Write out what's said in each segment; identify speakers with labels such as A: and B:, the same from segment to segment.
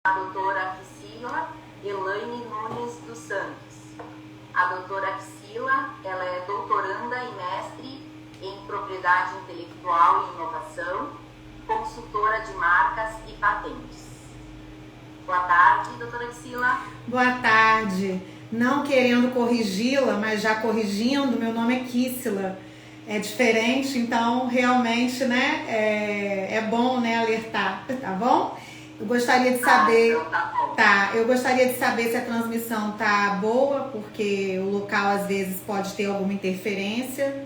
A: a doutora Priscila Elaine Nunes dos Santos. A doutora Priscila, ela é doutoranda e mestre em propriedade intelectual e inovação, consultora de marcas e patentes. Boa tarde, doutora Priscila.
B: Boa tarde. Não querendo corrigi-la, mas já corrigindo, meu nome é Kissila. É diferente, então realmente, né, é bom, né, alertar, tá bom? Eu gostaria de saber,
A: então tá bom.
B: eu gostaria de saber se a transmissão tá boa, porque o local às vezes pode ter alguma interferência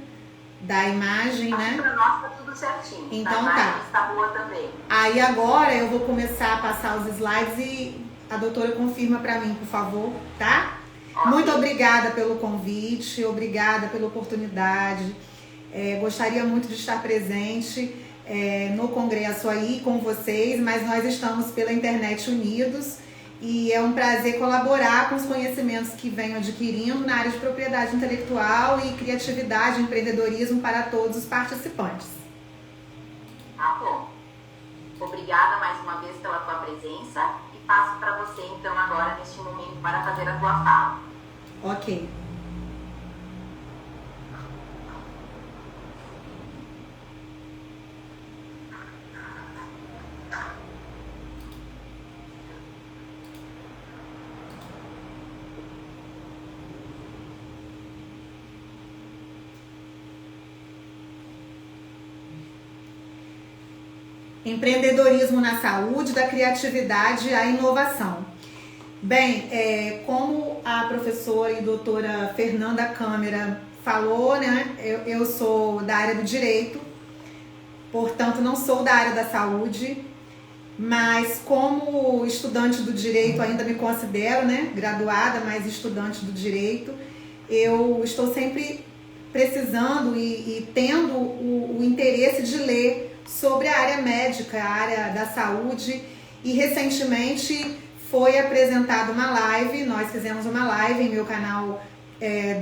B: da imagem, né?
A: Para nós tá tudo certinho.
B: Então
A: a
B: tá.
A: imagem está boa também.
B: Aí agora eu vou começar a passar os slides e a doutora confirma para mim, por favor, tá?
A: Okay.
B: Muito obrigada pelo convite, obrigada pela oportunidade. Gostaria muito de estar presente no congresso aí com vocês, mas nós estamos pela internet unidos e é um prazer colaborar com os conhecimentos que venho adquirindo na área de propriedade intelectual e criatividade e empreendedorismo para todos os participantes.
A: Tá bom. Obrigada mais uma vez pela tua presença e passo para você então agora neste momento para fazer a tua fala.
B: Ok. Empreendedorismo na saúde, da criatividade à inovação. Bem, como a professora e doutora Fernanda Câmara falou, né, eu sou da área do direito, portanto não sou da área da saúde, mas como estudante do direito ainda me considero, né, graduada, mas estudante do direito, eu estou sempre precisando e tendo o interesse de ler sobre a área médica, a área da saúde, e recentemente foi apresentada uma live, nós fizemos uma live em meu canal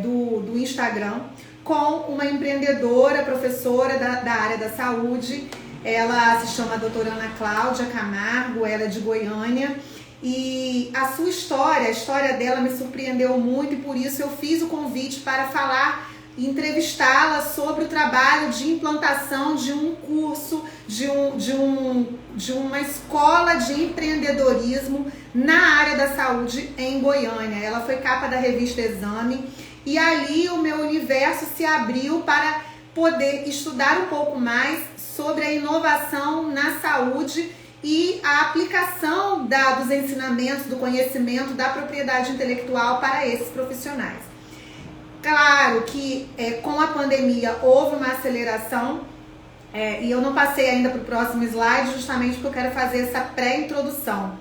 B: do Instagram, com uma empreendedora, professora da área da saúde. Ela se chama doutora Ana Cláudia Camargo, ela é de Goiânia, e a sua história, a história dela me surpreendeu muito, e por isso eu fiz o convite para falar, entrevistá-la sobre o trabalho de implantação de um curso, de uma escola de empreendedorismo na área da saúde em Goiânia. Ela foi capa da revista Exame e ali o meu universo se abriu para poder estudar um pouco mais sobre a inovação na saúde e a aplicação dos ensinamentos, do conhecimento, da propriedade intelectual para esses profissionais. Claro que com a pandemia houve uma aceleração e eu não passei ainda para o próximo slide justamente porque eu quero fazer essa pré-introdução.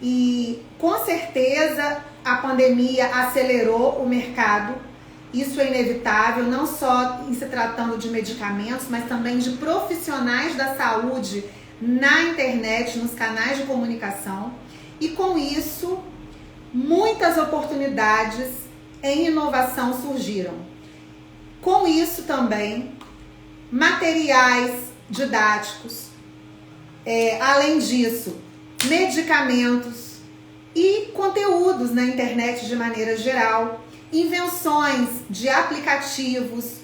B: E com certeza a pandemia acelerou o mercado, isso é inevitável, não só em se tratando de medicamentos, mas também de profissionais da saúde na internet, nos canais de comunicação. E com isso, muitas oportunidades em inovação surgiram. Com isso também, materiais didáticos, além disso, medicamentos e conteúdos na internet de maneira geral, invenções de aplicativos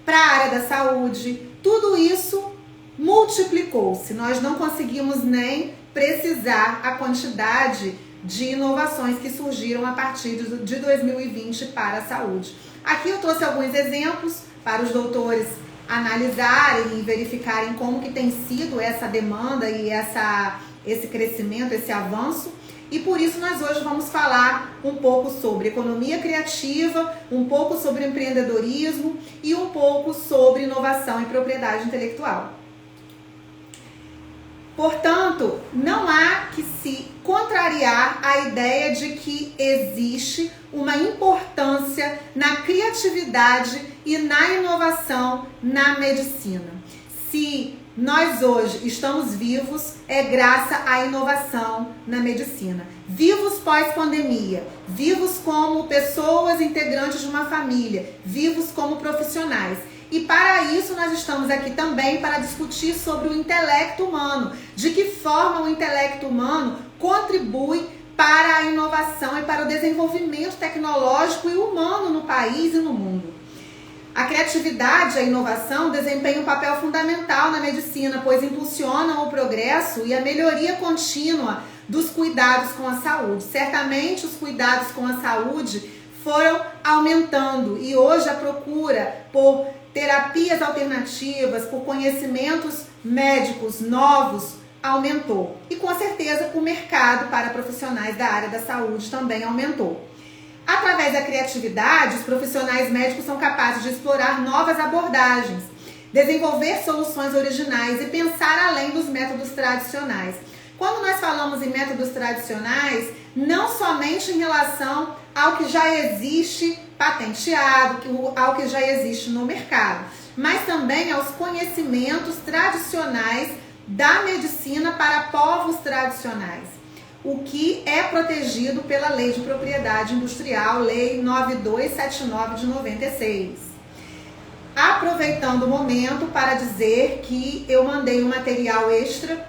B: para a área da saúde, tudo isso multiplicou-se. Nós não conseguimos nem precisar a quantidade de inovações que surgiram a partir de 2020 para a saúde. Aqui eu trouxe alguns exemplos para os doutores analisarem e verificarem como que tem sido essa demanda e esse crescimento, esse avanço. E por isso nós hoje vamos falar um pouco sobre economia criativa, um pouco sobre empreendedorismo e um pouco sobre inovação e propriedade intelectual. Portanto, não há que se contrariar a ideia de que existe uma importância na criatividade e na inovação na medicina. Se nós hoje estamos vivos, é graças à inovação na medicina. Vivos pós-pandemia, vivos como pessoas integrantes de uma família, vivos como profissionais. E para isso nós estamos aqui também para discutir sobre o intelecto humano, de que forma o intelecto humano contribui para a inovação e para o desenvolvimento tecnológico e humano no país e no mundo. A criatividade e a inovação desempenham um papel fundamental na medicina, pois impulsionam o progresso e a melhoria contínua dos cuidados com a saúde. Certamente os cuidados com a saúde foram aumentando e hoje a procura por terapias alternativas, por conhecimentos médicos novos aumentou. E com certeza o mercado para profissionais da área da saúde também aumentou. Através da criatividade, os profissionais médicos são capazes de explorar novas abordagens, desenvolver soluções originais e pensar além dos métodos tradicionais. Quando nós falamos em métodos tradicionais, não somente em relação ao que já existe patenteado, ao que já existe no mercado, mas também aos conhecimentos tradicionais da medicina para povos tradicionais, o que é protegido pela Lei de Propriedade Industrial, Lei 9279 de 96. Aproveitando o momento para dizer que eu mandei um material extra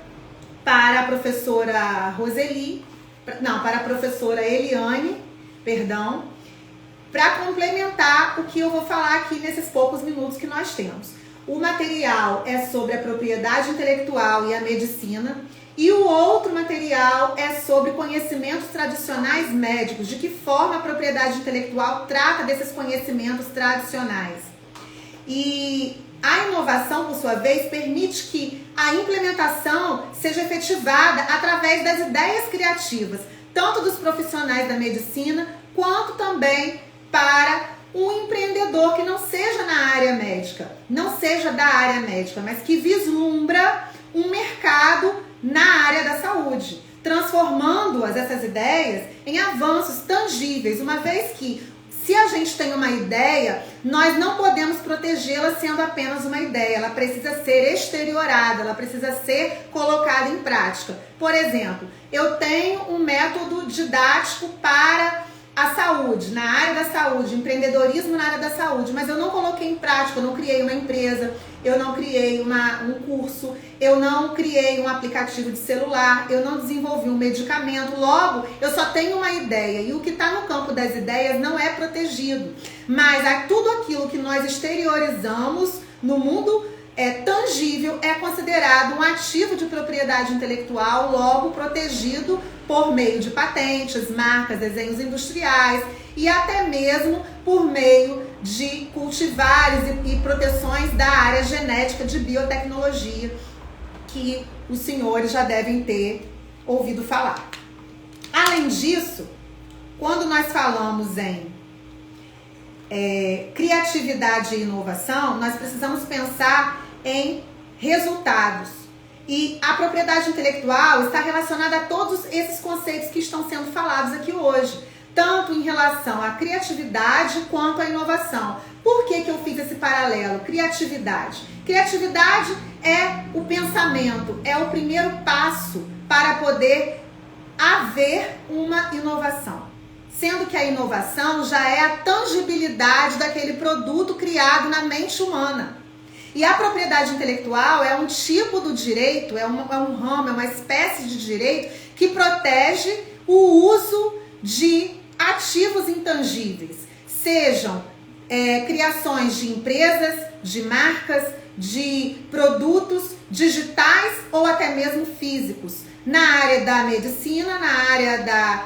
B: para a professora para a professora Eliane, para complementar o que eu vou falar aqui nesses poucos minutos que nós temos. O material é sobre a propriedade intelectual e a medicina, e o outro material é sobre conhecimentos tradicionais médicos, de que forma a propriedade intelectual trata desses conhecimentos tradicionais. E a inovação, por sua vez, permite que a implementação seja efetivada através das ideias criativas, tanto dos profissionais da medicina, quanto também para um empreendedor que não seja na área médica, não seja da área médica, mas que vislumbra um mercado na área da saúde, transformando essas ideias em avanços tangíveis, uma vez que, se a gente tem uma ideia, nós não podemos protegê-la sendo apenas uma ideia, ela precisa ser exteriorada, ela precisa ser colocada em prática. Por exemplo, eu tenho um método didático para a saúde, na área da saúde, empreendedorismo na área da saúde, mas eu não coloquei em prática, eu não criei uma empresa, eu não criei um curso, eu não criei um aplicativo de celular, eu não desenvolvi um medicamento, logo eu só tenho uma ideia, e o que está no campo das ideias não é protegido, mas tudo aquilo que nós exteriorizamos no mundo tangível é considerado um ativo de propriedade intelectual, logo protegido por meio de patentes, marcas, desenhos industriais e até mesmo por meio de cultivares e proteções da área genética de biotecnologia, que os senhores já devem ter ouvido falar. Além disso, quando nós falamos em criatividade e inovação, nós precisamos pensar em resultados. E a propriedade intelectual está relacionada a todos esses conceitos que estão sendo falados aqui hoje, tanto em relação à criatividade quanto à inovação. Por que eu fiz esse paralelo? Criatividade. Criatividade é o pensamento, é o primeiro passo para poder haver uma inovação. Sendo que a inovação já é a tangibilidade daquele produto criado na mente humana. E a propriedade intelectual é um tipo do direito, é um ramo, é uma espécie de direito que protege o uso de ativos intangíveis, sejam criações de empresas, de marcas, de produtos digitais ou até mesmo físicos, na área da medicina, na área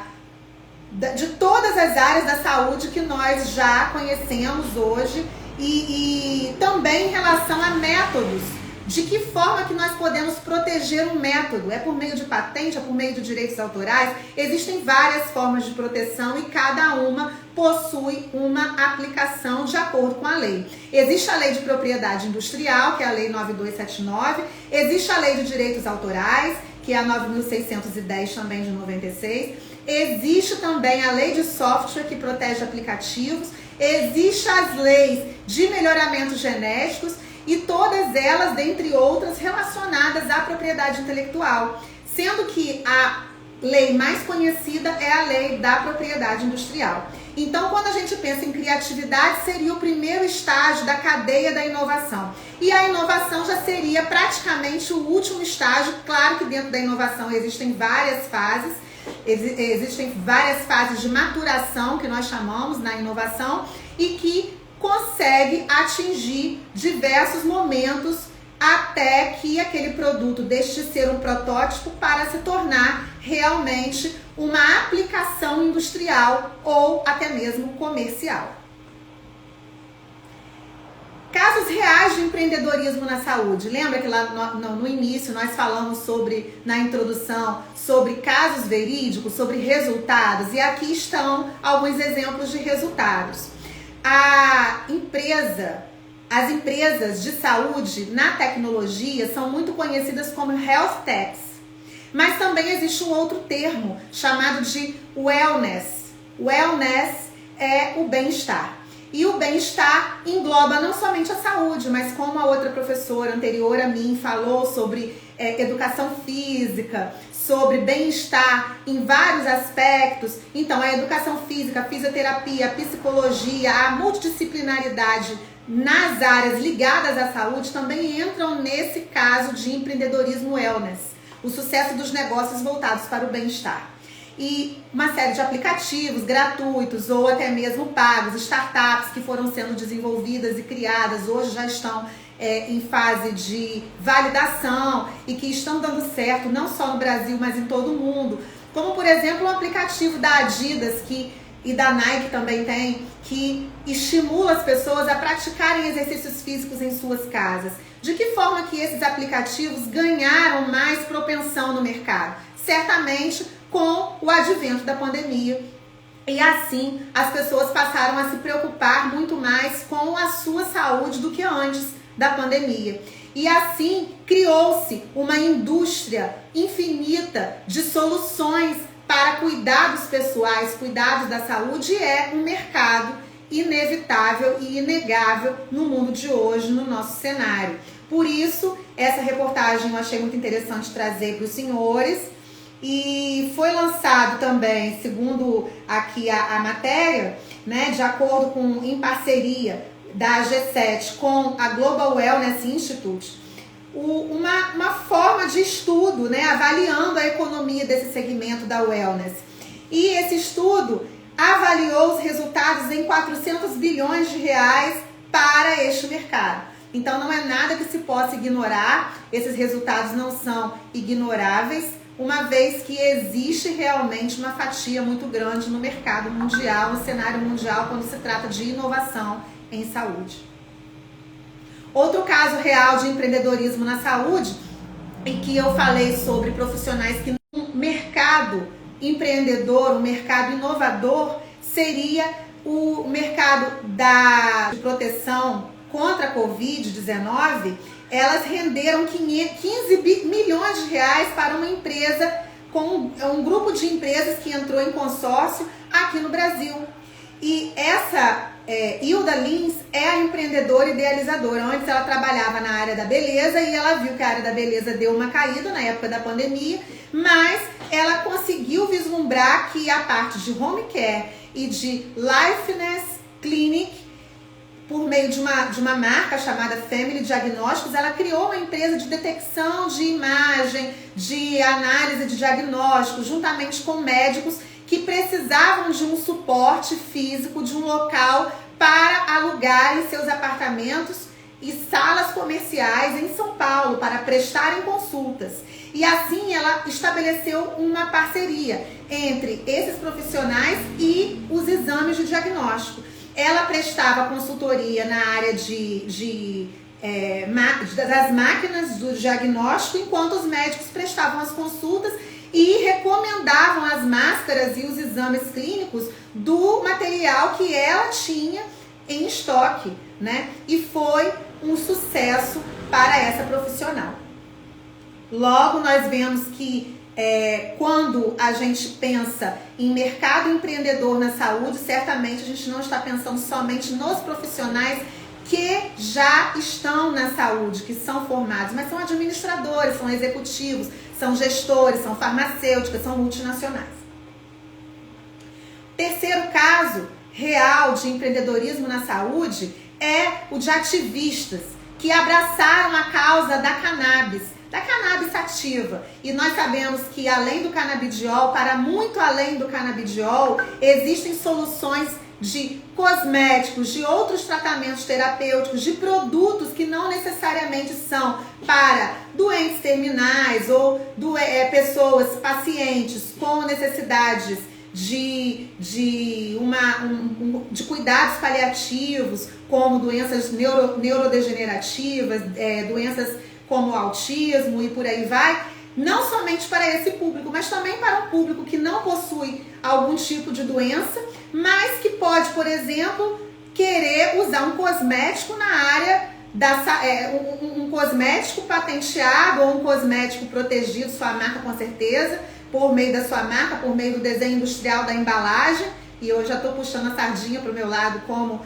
B: de todas as áreas da saúde que nós já conhecemos hoje e também em relação a métodos, de que forma que nós podemos proteger um método, é por meio de patente, é por meio de direitos autorais, existem várias formas de proteção e cada uma possui uma aplicação de acordo com a lei. Existe a Lei de Propriedade Industrial, que é a Lei 9279, existe a Lei de Direitos Autorais, que é a 9.610 também de 96, existe também a Lei de Software, que protege aplicativos, existem as leis de melhoramentos genéticos e todas elas, dentre outras, relacionadas à propriedade intelectual. Sendo que lei mais conhecida é a lei da propriedade industrial. Então, quando a gente pensa em criatividade, seria o primeiro estágio da cadeia da inovação. E a inovação já seria praticamente o último estágio. Claro que dentro da inovação existem várias fases de maturação, que nós chamamos na inovação, e que consegue atingir diversos momentos até que aquele produto deixe de ser um protótipo para se tornar realmente uma aplicação industrial ou até mesmo comercial. Casos reais de empreendedorismo na saúde. Lembra que lá no início nós falamos na introdução, sobre casos verídicos, sobre resultados, e aqui estão alguns exemplos de resultados. As empresas de saúde na tecnologia são muito conhecidas como health techs, mas também existe um outro termo chamado de wellness. Wellness é o bem-estar. E o bem-estar engloba não somente a saúde, mas como a outra professora anterior a mim falou sobre educação física, sobre bem-estar em vários aspectos. Então, a educação física, a fisioterapia, a psicologia, a multidisciplinaridade nas áreas ligadas à saúde também entram nesse caso de empreendedorismo wellness, o sucesso dos negócios voltados para o bem-estar. E uma série de aplicativos gratuitos ou até mesmo pagos, startups que foram sendo desenvolvidas e criadas, hoje já estão em fase de validação e que estão dando certo não só no Brasil, mas em todo o mundo. Como, por exemplo, o aplicativo da Adidas e da Nike também tem, que estimula as pessoas a praticarem exercícios físicos em suas casas. De que forma que esses aplicativos ganharam mais propensão no mercado? Certamente com o advento da pandemia. E assim as pessoas passaram a se preocupar muito mais com a sua saúde do que antes da pandemia. E assim criou-se uma indústria infinita de soluções para cuidados pessoais, cuidados da saúde, e é um mercado inevitável e inegável no mundo de hoje, no nosso cenário. Por isso, essa reportagem eu achei muito interessante trazer para os senhores. E foi lançado também, segundo aqui a matéria, né, de acordo com, em parceria da G7 com a Global Wellness Institute, uma forma de estudo, né, avaliando a economia desse segmento da wellness. E esse estudo avaliou os resultados em 400 bilhões de reais para este mercado. Então não é nada que se possa ignorar, esses resultados não são ignoráveis, uma vez que existe realmente uma fatia muito grande no mercado mundial, no cenário mundial, quando se trata de inovação em saúde. Outro caso real de empreendedorismo na saúde, em que eu falei sobre profissionais que no mercado empreendedor, o mercado inovador, seria o mercado de proteção contra a Covid-19. Elas renderam 15 milhões de reais para uma empresa, com um grupo de empresas que entrou em consórcio aqui no Brasil. E essa Hilda Lins é a empreendedora idealizadora. Antes ela trabalhava na área da beleza e ela viu que a área da beleza deu uma caída na época da pandemia, mas ela conseguiu vislumbrar que a parte de home care e de liveness clinic, por meio de uma marca chamada Family Diagnósticos, ela criou uma empresa de detecção de imagem, de análise de diagnóstico, juntamente com médicos que precisavam de um suporte físico, de um local para alugarem seus apartamentos e salas comerciais em São Paulo para prestarem consultas. E assim ela estabeleceu uma parceria entre esses profissionais e os exames de diagnóstico. Ela prestava consultoria na área das máquinas do diagnóstico, enquanto os médicos prestavam as consultas e recomendavam as máscaras e os exames clínicos do material que ela tinha em estoque, né? E foi um sucesso para essa profissional. Logo, nós vemos que quando a gente pensa em mercado empreendedor na saúde, certamente a gente não está pensando somente nos profissionais que já estão na saúde, que são formados, mas são administradores, são executivos, são gestores, são farmacêuticas, são multinacionais. Terceiro caso real de empreendedorismo na saúde é o de ativistas que abraçaram a causa da cannabis sativa. E nós sabemos que além do canabidiol, para muito além do canabidiol, existem soluções de cosméticos, de outros tratamentos terapêuticos, de produtos que não necessariamente são para doentes terminais ou pessoas, pacientes com necessidades de cuidados paliativos, como doenças neurodegenerativas, doenças como autismo e por aí vai, não somente para esse público, mas também para um público que não possui algum tipo de doença, mas que pode, por exemplo, querer usar um cosmético na área um cosmético patenteado ou um cosmético protegido, sua marca com certeza, por meio da sua marca, por meio do desenho industrial da embalagem. E eu já estou puxando a sardinha para o meu lado como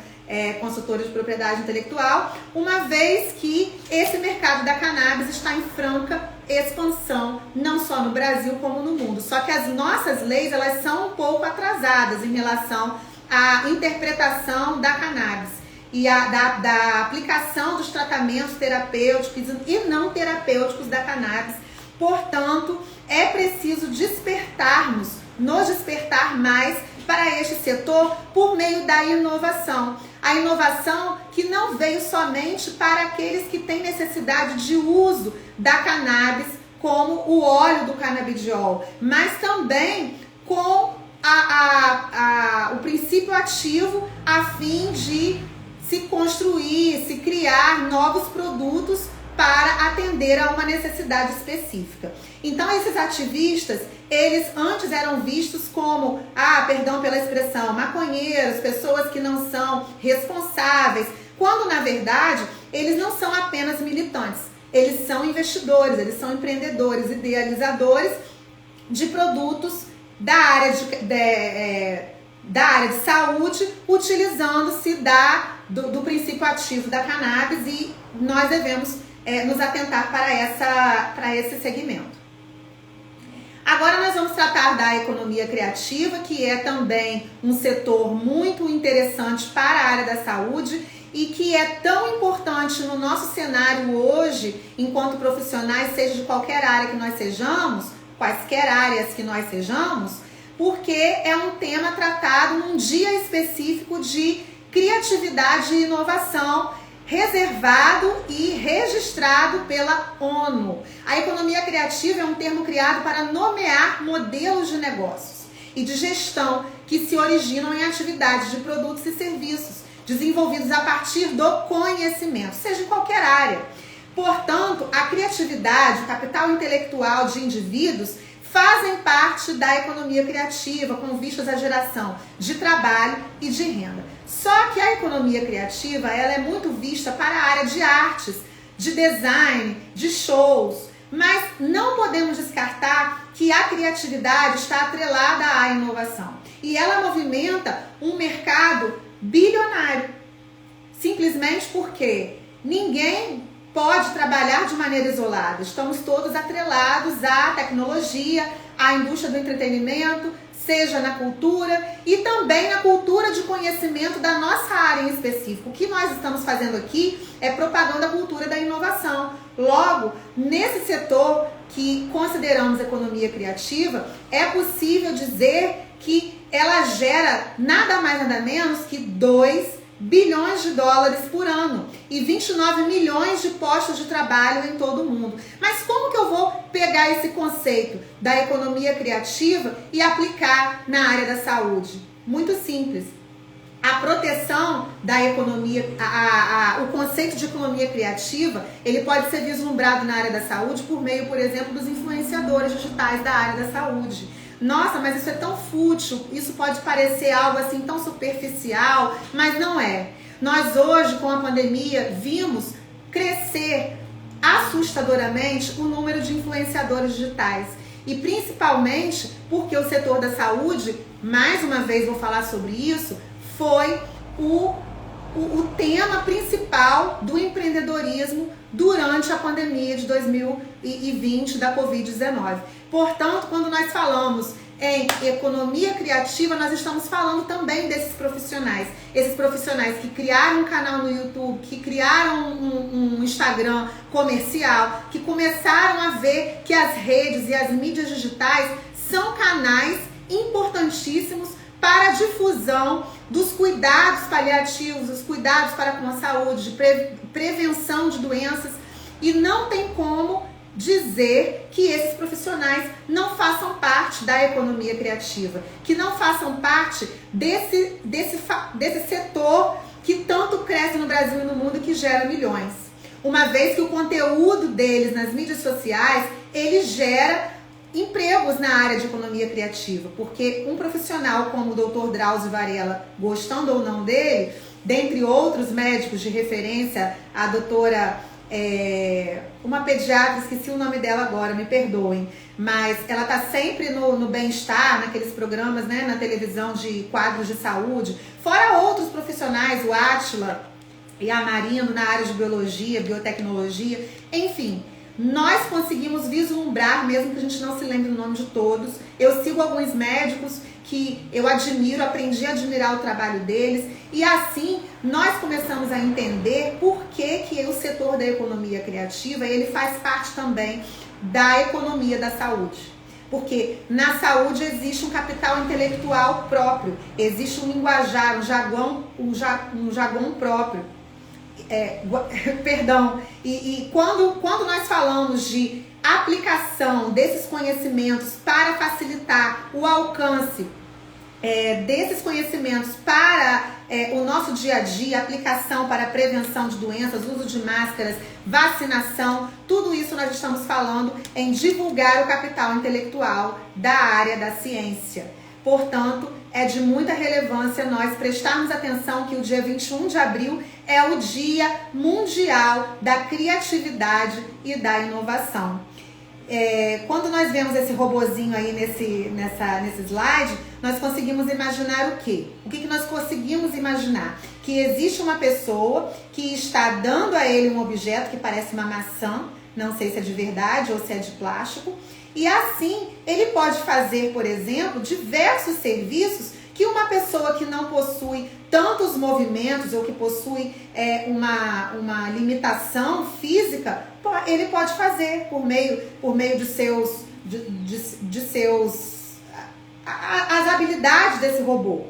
B: consultora de propriedade intelectual, uma vez que esse mercado da cannabis está em franca expansão, não só no Brasil como no mundo. Só que as nossas leis, elas são um pouco atrasadas em relação à interpretação da cannabis e da aplicação dos tratamentos terapêuticos e não terapêuticos da cannabis. Portanto, é preciso nos despertar mais para este setor por meio da inovação. A inovação que não veio somente para aqueles que têm necessidade de uso da cannabis, como o óleo do canabidiol, mas também com o princípio ativo a fim de se construir, se criar novos produtos para atender a uma necessidade específica. Então, esses ativistas, eles antes eram vistos como, perdão pela expressão, maconheiros, pessoas que não são responsáveis, quando na verdade eles não são apenas militantes, eles são investidores, eles são empreendedores, idealizadores de produtos da área de saúde, utilizando-se do princípio ativo da cannabis, e nós devemos nos atentar para esse segmento. Agora nós vamos tratar da economia criativa, que é também um setor muito interessante para a área da saúde e que é tão importante no nosso cenário hoje, enquanto profissionais, seja de qualquer área que nós sejamos, quaisquer áreas que nós sejamos, porque é um tema tratado num dia específico de criatividade e inovação, reservado e registrado pela ONU. A economia criativa é um termo criado para nomear modelos de negócios e de gestão que se originam em atividades de produtos e serviços desenvolvidos a partir do conhecimento, seja em qualquer área. Portanto, a criatividade, o capital intelectual de indivíduos fazem parte da economia criativa com vistas à geração de trabalho e de renda. Só que a economia criativa, ela é muito vista para a área de artes, de design, de shows, mas não podemos descartar que a criatividade está atrelada à inovação. E ela movimenta um mercado bilionário, simplesmente porque ninguém pode trabalhar de maneira isolada. Estamos todos atrelados à tecnologia, à indústria do entretenimento, seja na cultura e também na cultura de conhecimento da nossa área em específico. O que nós estamos fazendo aqui é propaganda da cultura da inovação. Logo, nesse setor que consideramos economia criativa, é possível dizer que ela gera nada mais nada menos que 2 bilhões de dólares por ano e 29 milhões de postos de trabalho em todo o mundo. Mas como que eu vou pegar esse conceito da economia criativa e aplicar na área da saúde? Muito simples. A proteção da economia, o conceito de economia criativa, ele pode ser vislumbrado na área da saúde por meio, por exemplo, dos influenciadores digitais da área da saúde. Nossa, mas isso é tão fútil, isso pode parecer algo assim tão superficial, mas não é. Nós hoje, com a pandemia, vimos crescer assustadoramente o número de influenciadores digitais. E principalmente porque o setor da saúde, mais uma vez vou falar sobre isso, foi o tema principal do empreendedorismo durante a pandemia de 2020 da Covid-19. Portanto, quando nós falamos em economia criativa, nós estamos falando também desses profissionais. Esses profissionais que criaram um canal no YouTube, que criaram um Instagram comercial, que começaram a ver que as redes e as mídias digitais são canais importantíssimos para a difusão dos cuidados paliativos, os cuidados para com a saúde, de prevenção de doenças, e não tem como dizer que esses profissionais não façam parte da economia criativa, que não façam parte desse setor que tanto cresce no Brasil e no mundo e que gera milhões. Uma vez que o conteúdo deles nas mídias sociais, ele gera empregos na área de economia criativa, porque um profissional como o Dr. Drauzio Varela, gostando ou não dele, dentre outros médicos de referência, a doutora uma pediatra, esqueci o nome dela agora, me perdoem, mas ela tá sempre no bem-estar, naqueles programas, né, na televisão de quadros de saúde, fora outros profissionais, o Átila e a Marino na área de biologia, biotecnologia, enfim, nós conseguimos vislumbrar, mesmo que a gente não se lembre o nome de todos. Eu sigo alguns médicos que eu admiro, aprendi a admirar o trabalho deles, e assim nós começamos a entender por que o setor da economia criativa, ele faz parte também da economia da saúde. Porque na saúde existe um capital intelectual próprio, existe um linguajar, um jargão próprio. Perdão, e quando nós falamos de aplicação desses conhecimentos para facilitar o alcance desses conhecimentos para o nosso dia a dia, aplicação para prevenção de doenças, uso de máscaras, vacinação, tudo isso nós estamos falando em divulgar o capital intelectual da área da ciência. Portanto, é de muita relevância nós prestarmos atenção que o dia 21 de abril é o Dia Mundial da Criatividade e da Inovação. Quando nós vemos esse robozinho aí nesse slide, nós conseguimos imaginar o quê? O que nós conseguimos imaginar? Que existe uma pessoa que está dando a ele um objeto que parece uma maçã, não sei se é de verdade ou se é de plástico, e assim ele pode fazer, por exemplo, diversos serviços que uma pessoa que não possui tantos movimentos ou que possui uma limitação física, ele pode fazer por meio de as habilidades desse robô.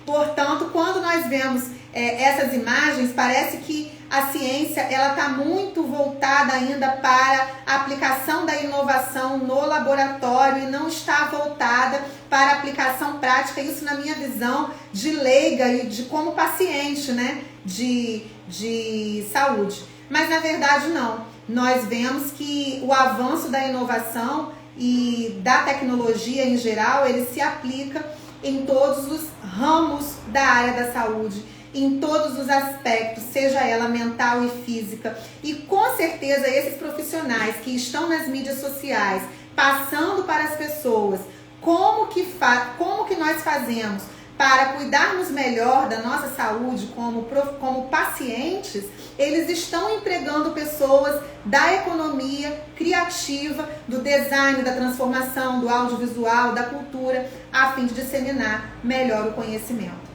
B: Portanto, quando nós vemos essas imagens, parece que a ciência ela está muito voltada ainda para a aplicação da inovação no laboratório e não está voltada para a aplicação prática, isso na minha visão de leiga e de como paciente, né, de saúde. Mas na verdade não, nós vemos que o avanço da inovação e da tecnologia em geral, ele se aplica em todos os ramos da área da saúde, em todos os aspectos, seja ela mental e física. E com certeza esses profissionais que estão nas mídias sociais, passando para as pessoas como que nós fazemos para cuidarmos melhor da nossa saúde como pacientes, eles estão empregando pessoas da economia criativa, do design, da transformação, do audiovisual, da cultura, a fim de disseminar melhor o conhecimento.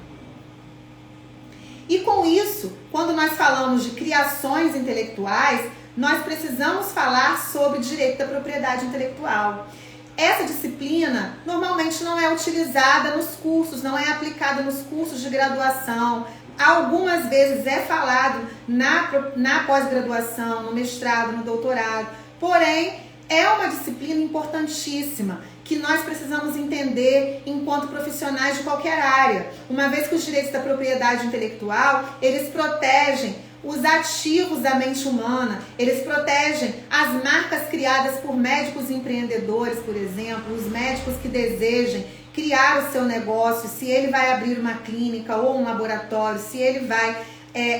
B: E com isso, quando nós falamos de criações intelectuais, nós precisamos falar sobre direito da propriedade intelectual. Essa disciplina normalmente não é utilizada nos cursos, não é aplicada nos cursos de graduação. Algumas vezes é falado na pós-graduação, no mestrado, no doutorado. Porém, é uma disciplina importantíssima que nós precisamos entender enquanto profissionais de qualquer área. Uma vez que os direitos da propriedade intelectual, eles protegem os ativos da mente humana, eles protegem as marcas criadas por médicos empreendedores, por exemplo, os médicos que desejem criar o seu negócio, se ele vai abrir uma clínica ou um laboratório, se ele vai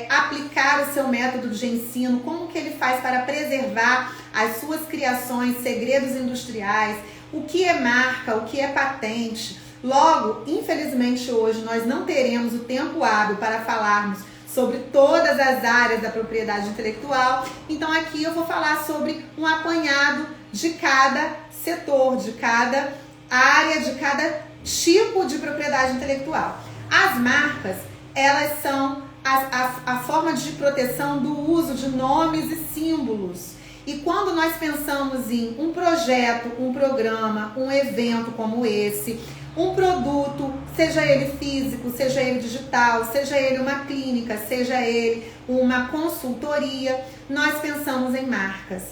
B: aplicar o seu método de ensino, como que ele faz para preservar as suas criações, segredos industriais, o que é marca, o que é patente. Logo, infelizmente hoje nós não teremos o tempo hábil para falarmos sobre todas as áreas da propriedade intelectual. Então aqui eu vou falar sobre um apanhado de cada setor, de cada área, de cada tipo de propriedade intelectual. As marcas, elas são a forma de proteção do uso de nomes e símbolos. E quando nós pensamos em um projeto, um programa, um evento como esse, um produto, seja ele físico, seja ele digital, seja ele uma clínica, seja ele uma consultoria, nós pensamos em marcas.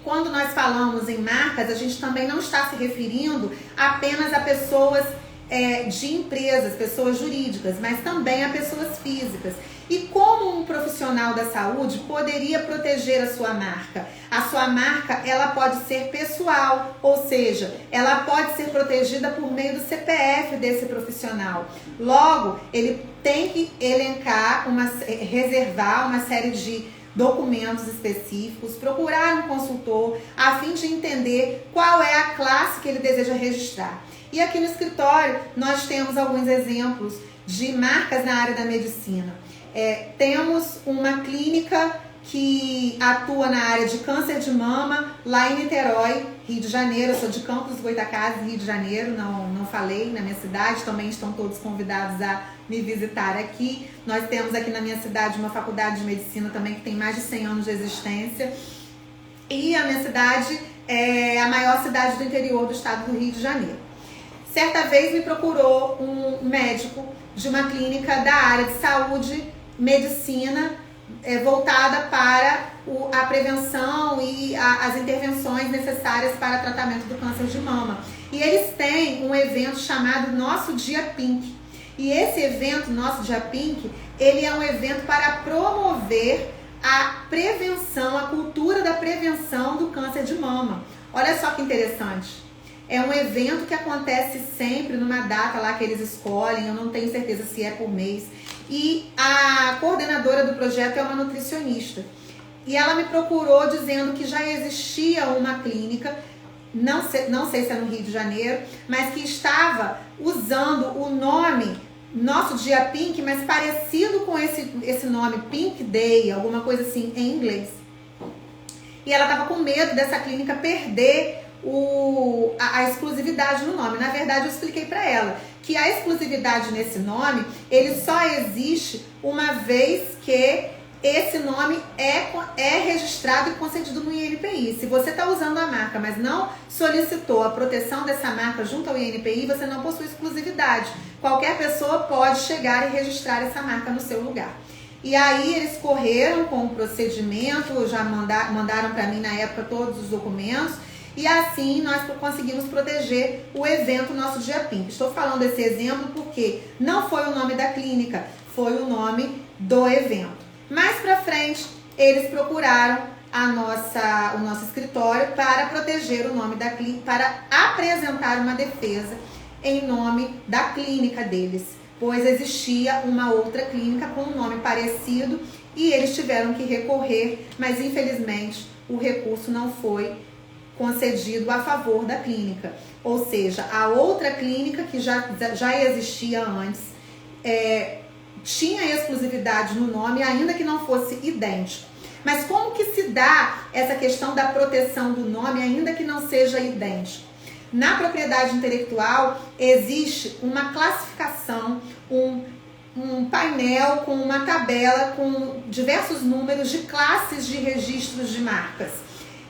B: Quando nós falamos em marcas, a gente também não está se referindo apenas a pessoas de empresas, pessoas jurídicas, mas também a pessoas físicas. E como um profissional da saúde poderia proteger a sua marca? A sua marca, ela pode ser pessoal, ou seja, ela pode ser protegida por meio do CPF desse profissional. Logo, ele tem que elencar, reservar uma série de documentos específicos, procurar um consultor a fim de entender qual é a classe que ele deseja registrar. E aqui no escritório nós temos alguns exemplos de marcas na área da medicina. Temos uma clínica que atua na área de câncer de mama lá em Niterói, Rio de Janeiro. Eu sou de Campos dos Goytacazes, Rio de Janeiro, não falei na minha cidade, também estão todos convidados a me visitar aqui. Nós temos aqui na minha cidade uma faculdade de medicina também que tem mais de 100 anos de existência. E a minha cidade é a maior cidade do interior do estado do Rio de Janeiro. Certa vez me procurou um médico de uma clínica da área de saúde, medicina, voltada para a prevenção e as intervenções necessárias para tratamento do câncer de mama. E eles têm um evento chamado Nosso Dia Pink. E esse evento, Nosso Dia Pink, ele é um evento para promover a prevenção, a cultura da prevenção do câncer de mama. Olha só que interessante. É um evento que acontece sempre numa data lá que eles escolhem, eu não tenho certeza se é por mês. E a coordenadora do projeto é uma nutricionista. E ela me procurou dizendo que já existia uma clínica, não sei se é no Rio de Janeiro, mas que estava usando o nome Nosso Dia Pink, mas parecido com esse nome, Pink Day, alguma coisa assim, em inglês. E ela estava com medo dessa clínica perder a exclusividade no nome. Na verdade, eu expliquei para ela que a exclusividade nesse nome, ele só existe uma vez que esse nome é registrado e concedido no INPI. Se você está usando a marca, mas não solicitou a proteção dessa marca junto ao INPI, você não possui exclusividade. Qualquer pessoa pode chegar e registrar essa marca no seu lugar. E aí eles correram com o procedimento, já mandaram para mim na época todos os documentos, e assim nós conseguimos proteger o evento Nosso Dia Pink. Estou falando desse exemplo porque não foi o nome da clínica, foi o nome do evento. Mais para frente, eles procuraram o nosso escritório para proteger o nome da clínica, para apresentar uma defesa em nome da clínica deles, pois existia uma outra clínica com um nome parecido e eles tiveram que recorrer, mas infelizmente o recurso não foi concedido a favor da clínica. Ou seja, a outra clínica que já existia antes tinha exclusividade no nome, ainda que não fosse idêntico. Mas como que se dá essa questão da proteção do nome, ainda que não seja idêntico? Na propriedade intelectual existe uma classificação, um painel com uma tabela com diversos números de classes de registros de marcas.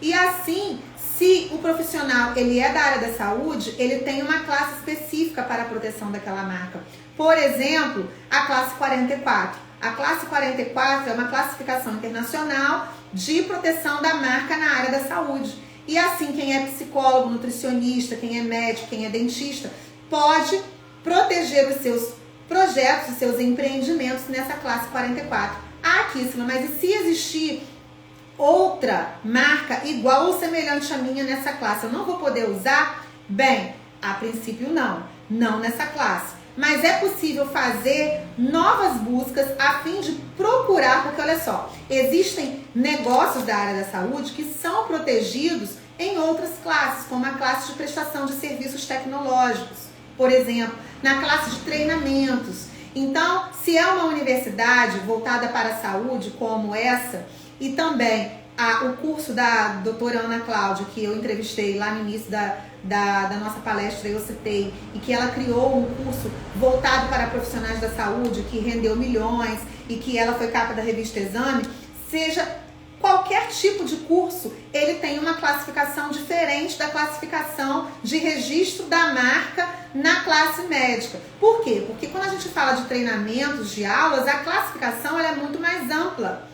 B: E assim, se o profissional ele é da área da saúde, ele tem uma classe específica para a proteção daquela marca. Por exemplo, a classe 44. A classe 44 é uma classificação internacional de proteção da marca na área da saúde. E assim, quem é psicólogo, nutricionista, quem é médico, quem é dentista, pode proteger os seus projetos, os seus empreendimentos nessa classe 44. Ah, Kissila, mas e se existir outra marca igual ou semelhante à minha nessa classe, eu não vou poder usar? Bem, a princípio não nessa classe. Mas é possível fazer novas buscas a fim de procurar, porque olha só, existem negócios da área da saúde que são protegidos em outras classes, como a classe de prestação de serviços tecnológicos, por exemplo, na classe de treinamentos. Então, se é uma universidade voltada para a saúde como essa, e também o curso da doutora Ana Cláudia, que eu entrevistei lá no início da nossa palestra, eu citei, e que ela criou um curso voltado para profissionais da saúde, que rendeu milhões, e que ela foi capa da revista Exame, seja qualquer tipo de curso, ele tem uma classificação diferente da classificação de registro da marca na classe médica. Por quê? Porque quando a gente fala de treinamentos, de aulas, a classificação ela é muito mais ampla.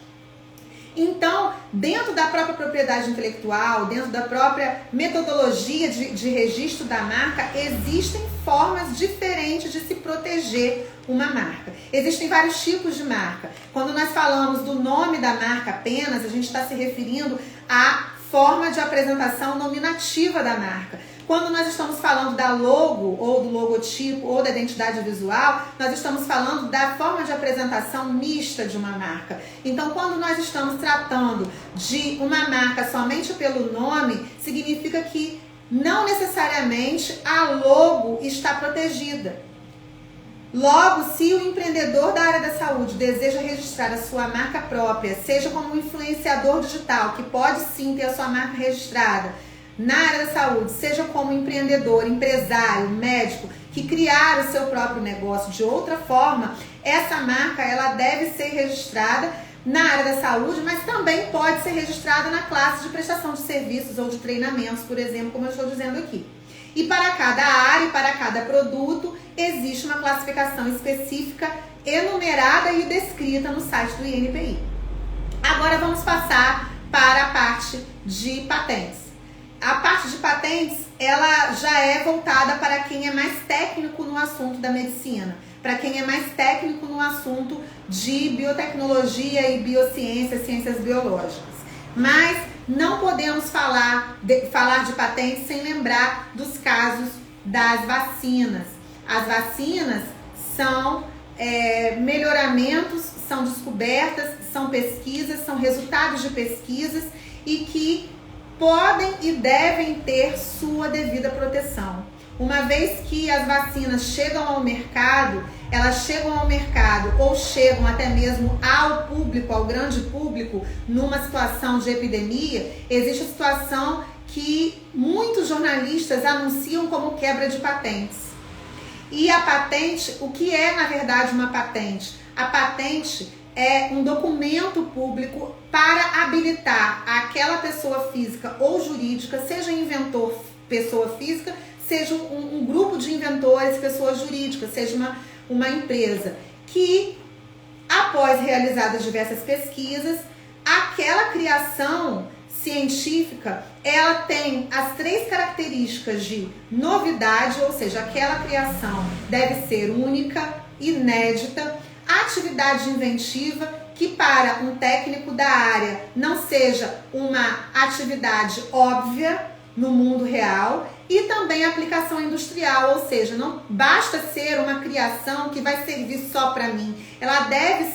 B: Então, dentro da própria propriedade intelectual, dentro da própria metodologia de registro da marca, existem formas diferentes de se proteger uma marca. Existem vários tipos de marca. Quando nós falamos do nome da marca apenas, a gente está se referindo à forma de apresentação nominativa da marca. Quando nós estamos falando da logo, ou do logotipo, ou da identidade visual, nós estamos falando da forma de apresentação mista de uma marca. Então, quando nós estamos tratando de uma marca somente pelo nome, significa que não necessariamente a logo está protegida. Logo, se o empreendedor da área da saúde deseja registrar a sua marca própria, seja como um influenciador digital, que pode sim ter a sua marca registrada, na área da saúde, seja como empreendedor, empresário, médico, que criar o seu próprio negócio de outra forma, essa marca ela deve ser registrada na área da saúde, mas também pode ser registrada na classe de prestação de serviços ou de treinamentos, por exemplo, como eu estou dizendo aqui. E para cada área e para cada produto, existe uma classificação específica, enumerada e descrita no site do INPI. Agora vamos passar para a parte de patentes. A parte de patentes, ela já é voltada para quem é mais técnico no assunto da medicina, para quem é mais técnico no assunto de biotecnologia e biociência, ciências biológicas. Mas não podemos falar de patentes sem lembrar dos casos das vacinas. As vacinas são melhoramentos, são descobertas, são pesquisas, são resultados de pesquisas e que podem e devem ter sua devida proteção. Uma vez que as vacinas chegam ao mercado, elas chegam ao mercado ou chegam até mesmo ao público, ao grande público, numa situação de epidemia, existe a situação que muitos jornalistas anunciam como quebra de patentes. E a patente, o que é na verdade uma patente? A patente é um documento público para habilitar aquela pessoa física ou jurídica, seja inventor pessoa física, seja um grupo de inventores, pessoa jurídica, seja uma empresa, que após realizadas diversas pesquisas, aquela criação científica, ela tem as 3 características de novidade, ou seja, aquela criação deve ser única, inédita, atividade inventiva, que para um técnico da área não seja uma atividade óbvia no mundo real, e também aplicação industrial, ou seja, não basta ser uma criação que vai servir só para mim, ela deve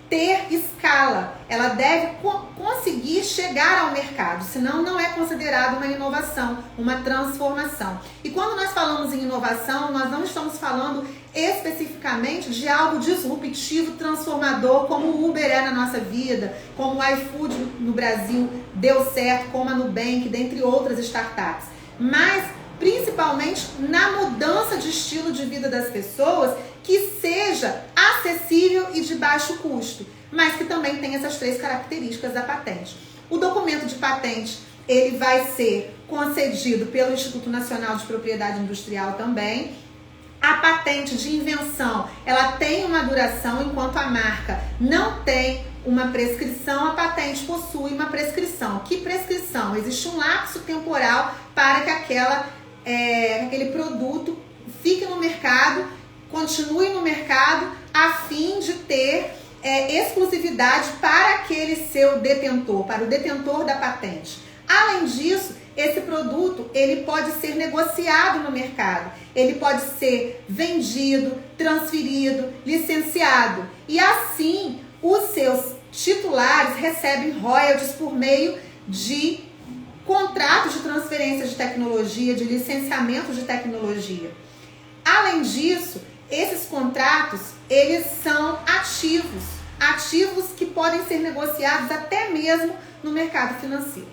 B: ter escala, ela deve conseguir chegar ao mercado, senão não é considerado uma inovação, uma transformação. E quando nós falamos em inovação, nós não estamos falando especificamente de algo disruptivo, transformador, como o Uber é na nossa vida, como o iFood no Brasil deu certo, como a Nubank, dentre outras startups, mas principalmente na mudança de estilo de vida das pessoas, que seja acessível e de baixo custo, mas que também tem essas 3 características da patente. O documento de patente, ele vai ser concedido pelo Instituto Nacional de Propriedade Industrial também. A patente de invenção, ela tem uma duração, enquanto a marca não tem uma prescrição, a patente possui uma prescrição. Que prescrição? Existe um lapso temporal para que aquele produto fique no mercado, continue no mercado, a fim de ter exclusividade para aquele seu detentor, para o detentor da patente. Além disso, esse produto ele pode ser negociado no mercado, ele pode ser vendido, transferido, licenciado, e assim os seus titulares recebem royalties por meio de contratos de transferência de tecnologia, de licenciamento de tecnologia. Além disso, Esses contratos, eles são ativos que podem ser negociados até mesmo no mercado financeiro.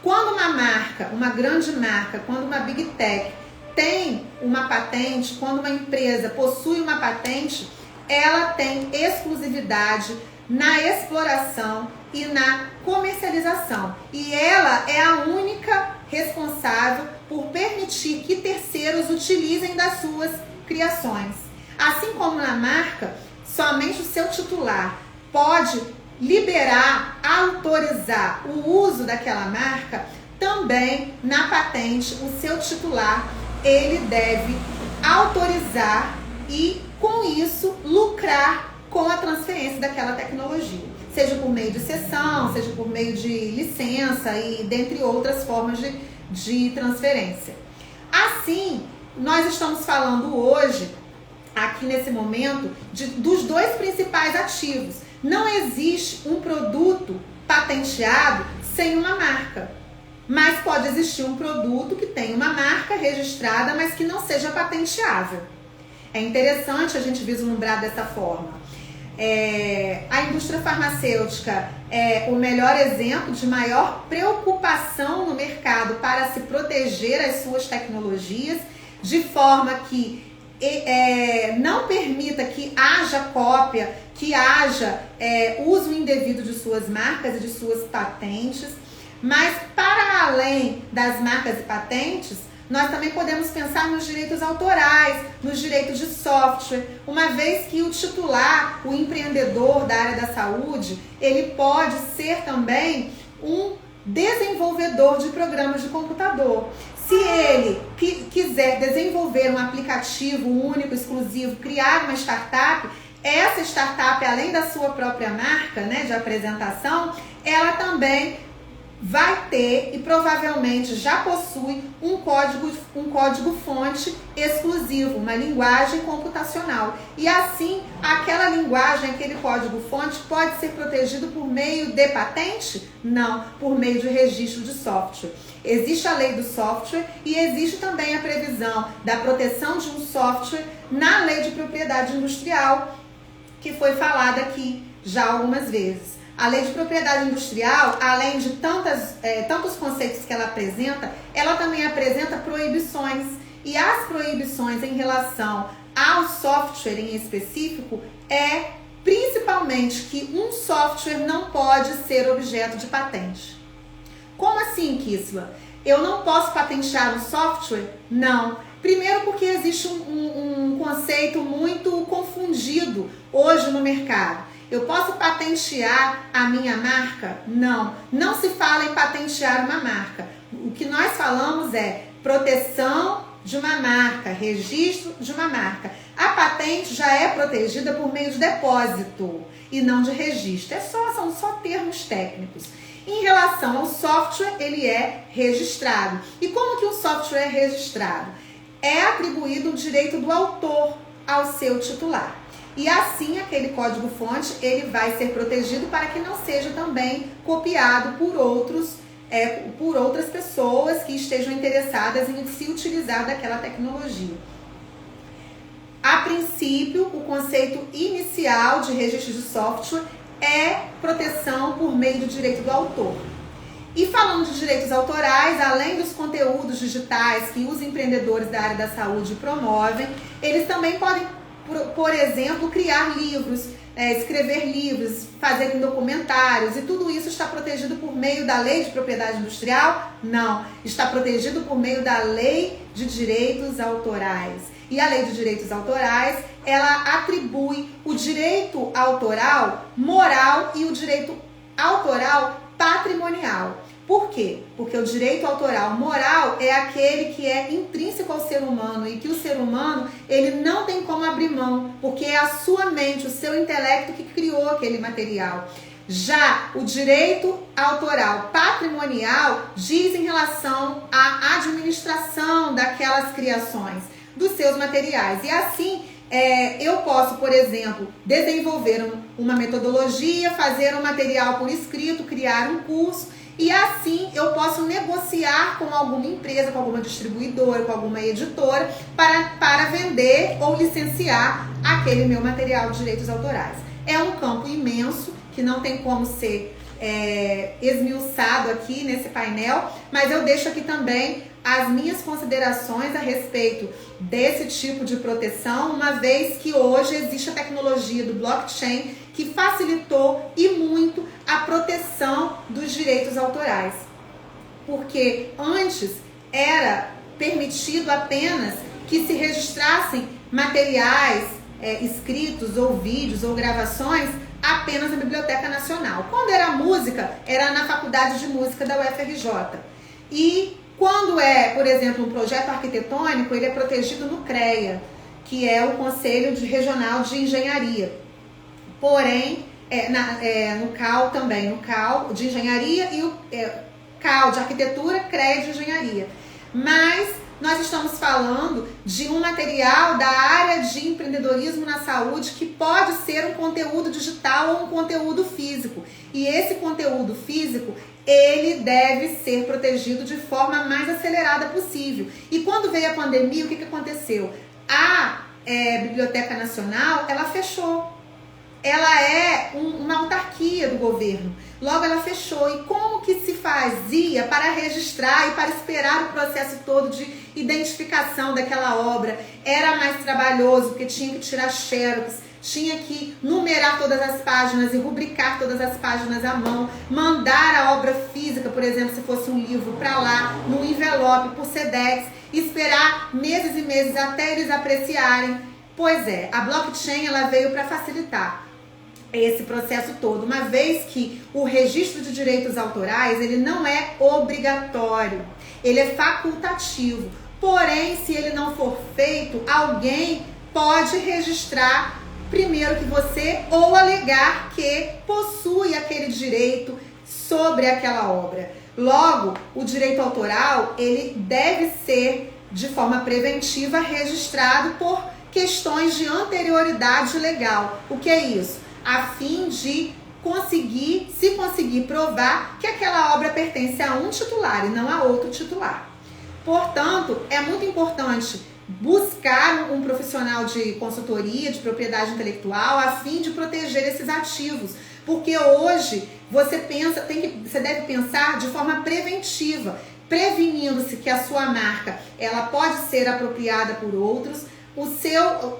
B: Quando uma marca, uma grande marca, quando uma Big Tech tem uma patente, quando uma empresa possui uma patente, ela tem exclusividade na exploração e na comercialização. E ela é a única responsável por permitir que terceiros utilizem das suas criações. Assim como na marca, somente o seu titular pode liberar, autorizar o uso daquela marca, também na patente o seu titular ele deve autorizar e com isso lucrar com a transferência daquela tecnologia, seja por meio de cessão, seja por meio de licença e dentre outras formas de transferência. Assim, nós estamos falando hoje, aqui nesse momento, dos dois principais ativos. Não existe um produto patenteado sem uma marca, mas pode existir um produto que tem uma marca registrada, mas que não seja patenteável. É interessante a gente vislumbrar dessa forma. A indústria farmacêutica é o melhor exemplo de maior preocupação no mercado para se proteger as suas tecnologias, de forma que não permita que haja cópia, que haja uso indevido de suas marcas e de suas patentes. Mas para além das marcas e patentes, nós também podemos pensar nos direitos autorais, nos direitos de software, uma vez que o titular, o empreendedor da área da saúde, ele pode ser também um desenvolvedor de programas de computador. Se ele quiser desenvolver um aplicativo único, exclusivo, criar uma startup, essa startup, além da sua própria marca, né, de apresentação, ela também vai ter e provavelmente já possui um código-fonte exclusivo, uma linguagem computacional. E assim, aquela linguagem, aquele código-fonte pode ser protegido por meio de patente? Não, por meio de registro de software. Existe a lei do software e existe também a previsão da proteção de um software na lei de propriedade industrial, que foi falada aqui já algumas vezes. A lei de propriedade industrial, além de tantos conceitos que ela apresenta, ela também apresenta proibições. E as proibições em relação ao software em específico é principalmente que um software não pode ser objeto de patente. Como assim, Kisla? Eu não posso patentear um software? Não. Primeiro porque existe um conceito muito confundido hoje no mercado. Eu posso patentear a minha marca? Não. Não se fala em patentear uma marca. O que nós falamos é proteção de uma marca, registro de uma marca. A patente já é protegida por meio de depósito e não de registro. São só termos técnicos. Em relação ao software, ele é registrado. E como que um software é registrado? É atribuído o direito do autor ao seu titular. E assim, aquele código-fonte, ele vai ser protegido para que não seja também copiado por outras pessoas que estejam interessadas em se utilizar daquela tecnologia. A princípio, o conceito inicial de registro de software é proteção por meio do direito do autor. E falando de direitos autorais, além dos conteúdos digitais que os empreendedores da área da saúde promovem, eles também podem, por exemplo, criar livros, escrever livros, fazer documentários, e tudo isso está protegido por meio da lei de propriedade industrial? Não, está protegido por meio da lei de direitos autorais. E a lei de direitos autorais, ela atribui o direito autoral moral e o direito autoral patrimonial. Por quê? Porque o direito autoral moral é aquele que é intrínseco ao ser humano e que o ser humano, ele não tem como abrir mão, porque é a sua mente, o seu intelecto que criou aquele material. Já o direito autoral patrimonial diz em relação à administração daquelas criações, dos seus materiais. E assim, eu posso, por exemplo, desenvolver uma metodologia, fazer um material por escrito, criar um curso, e assim eu posso negociar com alguma empresa, com alguma distribuidora, com alguma editora para vender ou licenciar aquele meu material de direitos autorais. É um campo imenso que não tem como ser esmiuçado aqui nesse painel, mas eu deixo aqui também as minhas considerações a respeito desse tipo de proteção, uma vez que hoje existe a tecnologia do blockchain que facilitou e muito a proteção dos direitos autorais. Porque antes era permitido apenas que se registrassem materiais escritos ou vídeos ou gravações apenas na Biblioteca Nacional. Quando era música, era na Faculdade de Música da UFRJ. E quando é, por exemplo, um projeto arquitetônico, ele é protegido no CREA, que é o Conselho Regional de Engenharia. Porém, no CAL também, no CAL de Engenharia e o CAL de Arquitetura, CREA de Engenharia. Mas nós estamos falando de um material da área de empreendedorismo na saúde que pode ser um conteúdo digital ou um conteúdo físico. E esse conteúdo físico, ele deve ser protegido de forma mais acelerada possível. E quando veio a pandemia, o que aconteceu? A Biblioteca Nacional, ela fechou. Ela é uma autarquia do governo. Logo, ela fechou. E como que se fazia para registrar e para esperar o processo todo de identificação daquela obra? Era mais trabalhoso, porque tinha que tirar xerox, tinha que numerar todas as páginas e rubricar todas as páginas à mão, mandar a obra física, por exemplo, se fosse um livro, para lá, no envelope, por Sedex, esperar meses e meses até eles apreciarem. Pois é, a blockchain ela veio para facilitar esse processo todo, uma vez que o registro de direitos autorais ele não é obrigatório, ele é facultativo. Porém, se ele não for feito, alguém pode registrar primeiro que você ou alegar que possui aquele direito sobre aquela obra. Logo, o direito autoral ele deve ser de forma preventiva registrado por questões de anterioridade legal. O que é isso? A fim de conseguir provar que aquela obra pertence a um titular e não a outro titular. Portanto, é muito importante buscar um profissional de consultoria, de propriedade intelectual, a fim de proteger esses ativos. Porque hoje você deve pensar de forma preventiva, prevenindo-se que a sua marca ela pode ser apropriada por outros,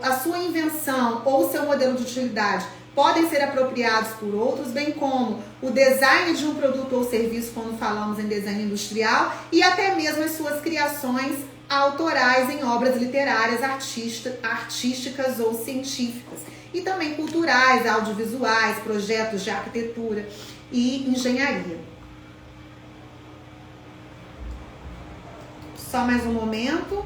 B: a sua invenção ou o seu modelo de utilidade podem ser apropriados por outros, bem como o design de um produto ou serviço, quando falamos em design industrial, e até mesmo as suas criações autorais em obras literárias, artísticas ou científicas, e também culturais, audiovisuais, projetos de arquitetura e engenharia. Só mais um momento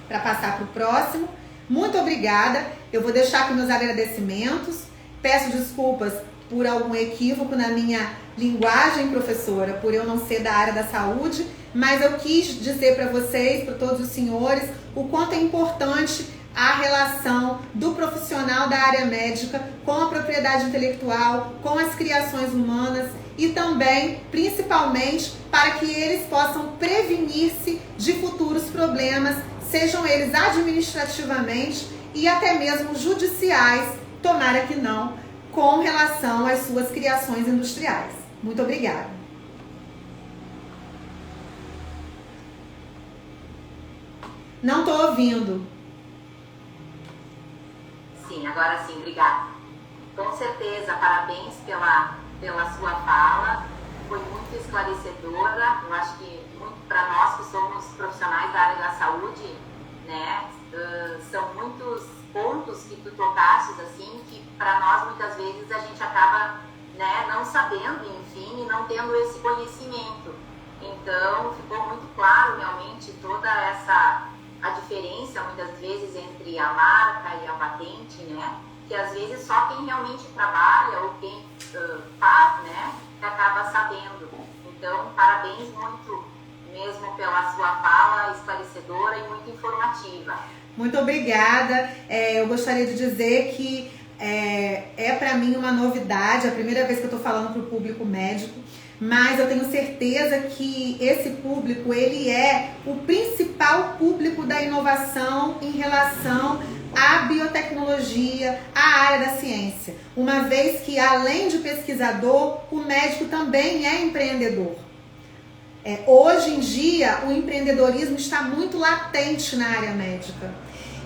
B: para passar para o próximo. Muito obrigada. Eu vou deixar aqui meus agradecimentos. Peço desculpas por algum equívoco na minha linguagem, professora, por eu não ser da área da saúde, mas eu quis dizer para vocês, para todos os senhores, o quanto é importante a relação do profissional da área médica com a propriedade intelectual, com as criações humanas e também, principalmente, para que eles possam prevenir-se de futuros problemas, sejam eles administrativamente e até mesmo judiciais, tomara que não, com relação às suas criações industriais. Muito obrigada. Não estou ouvindo.
A: Sim, agora sim, obrigada. Com certeza, parabéns pela sua fala, foi muito esclarecedora. Eu acho que muito para nós que somos profissionais da área da saúde, né, são muitos pontos que tu tocaste, assim, que para nós muitas vezes a gente acaba, né, não sabendo, enfim, e não tendo esse conhecimento. Então, ficou muito claro realmente toda a diferença, muitas vezes, entre a marca e a patente, né, que às vezes só quem realmente trabalha ou quem faz, né, que acaba sabendo. Então, parabéns muito mesmo pela sua fala esclarecedora e muito informativa.
B: Muito obrigada. Eu gostaria de dizer que é para mim uma novidade, a primeira vez que eu estou falando para o público médico, mas eu tenho certeza que esse público, ele é o principal público da inovação em relação à biotecnologia, à área da ciência. Uma vez que, além de pesquisador, o médico também é empreendedor. Hoje em dia, o empreendedorismo está muito latente na área médica.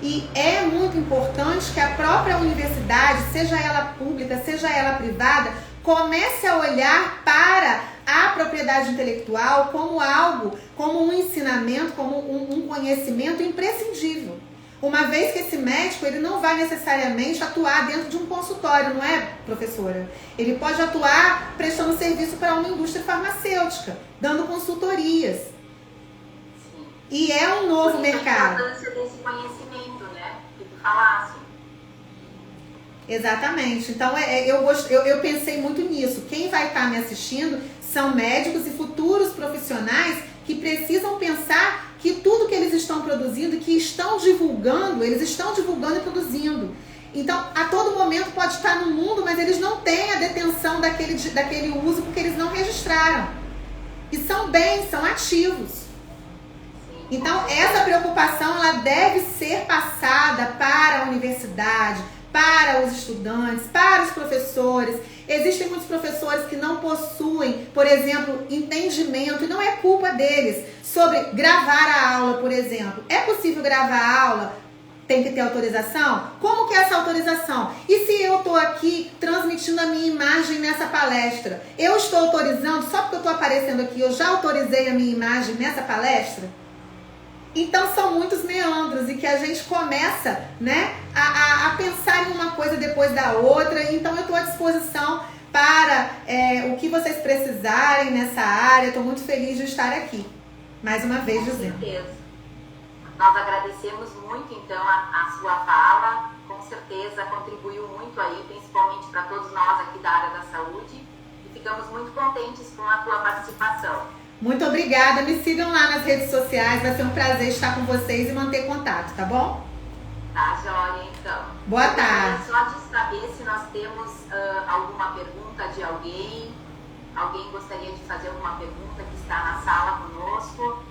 B: E é muito importante que a própria universidade, seja ela pública, seja ela privada, comece a olhar para a propriedade intelectual como algo, como um ensinamento, como um conhecimento imprescindível. Uma vez que esse médico, ele não vai necessariamente atuar dentro de um consultório, não é, professora? Ele pode atuar prestando serviço para uma indústria farmacêutica, dando consultorias.
A: Sim.
B: E é um novo mercado.
A: A importância desse conhecimento, né? Que tu falasse.
B: Exatamente. Então, eu pensei muito nisso. Quem vai estar me assistindo são médicos e futuros profissionais que precisam pensar que tudo que eles estão produzindo, que estão divulgando, eles estão divulgando e produzindo. Então, a todo momento pode estar no mundo, mas eles não têm a detenção daquele uso porque eles não registraram. E são bens, são ativos. Então, essa preocupação, ela deve ser passada para a universidade, para os estudantes, para os professores. Existem muitos professores que não possuem, por exemplo, entendimento, e não é culpa deles, sobre gravar a aula, por exemplo. É possível gravar a aula? Tem que ter autorização? Como que é essa autorização? E se eu estou aqui transmitindo a minha imagem nessa palestra? Eu estou autorizando, só porque eu estou aparecendo aqui, eu já autorizei a minha imagem nessa palestra? Então são muitos meandros e que a gente começa, né, a pensar em uma coisa depois da outra. Então eu estou à disposição para o que vocês precisarem nessa área. Estou muito feliz de estar aqui, mais uma vez dizendo.
A: Com certeza. Nós agradecemos muito, então, a sua fala. Com certeza contribuiu muito aí, principalmente para todos nós aqui da área da saúde. E ficamos muito contentes com a tua participação.
B: Muito obrigada. Me sigam lá nas redes sociais. Vai ser um prazer estar com vocês e manter contato, tá bom?
A: Tá, joia, então.
B: Boa tarde.
A: Só de saber se nós temos alguma pergunta de alguém. Alguém gostaria de fazer alguma pergunta que está na sala conosco?